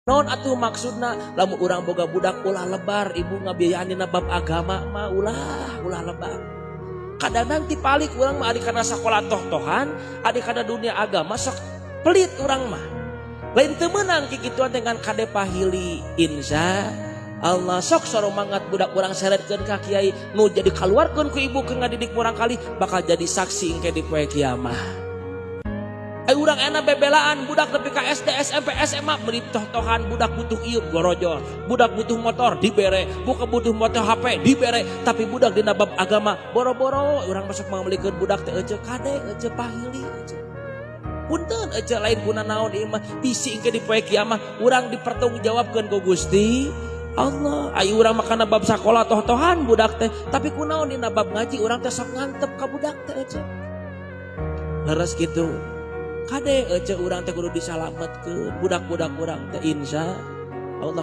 Non atuh maksudna lamun urang boga budak ulah lebar ibu ngabiayaanina bab agama mah ulah lebar. Kadang-kadang tipalik urang mah adi kana sakola toh-tohan, adi kana dunia agama sok pelit urang mah. Lain teu meunang kikituan dengan kade pahili insya Allah sok soro mangat budak urang seretkeun ka kiai nu jadi kaluarkeun ku ibu keur ngadidik urang kali bakal jadi saksi engke di poe kiamah. Urang enak bebelaan budak nepi ka SD, SMP, SMA beri toh-tohan budak butuh ieu gorojol, budak butuh motor dibere, buka butuh motor HP dibere, tapi budak dina bab agama boro-boro urang masuk mengambilikeun budak teh ece kade ece pahili ece. Punten ece lain guna naon ieu mah bisi engke di poe kiamah urang dipertanggungjawabkeun ku Gusti Allah. Ayo urang makana bab sakola toh-tohan budak teh, tapi kunaon dina bab ngaji urang teh sok ngantep ka budak teh ece. Leres kitu. Kade ece urang teh kudu disalametkeun budak-budak urang teh insya Allah.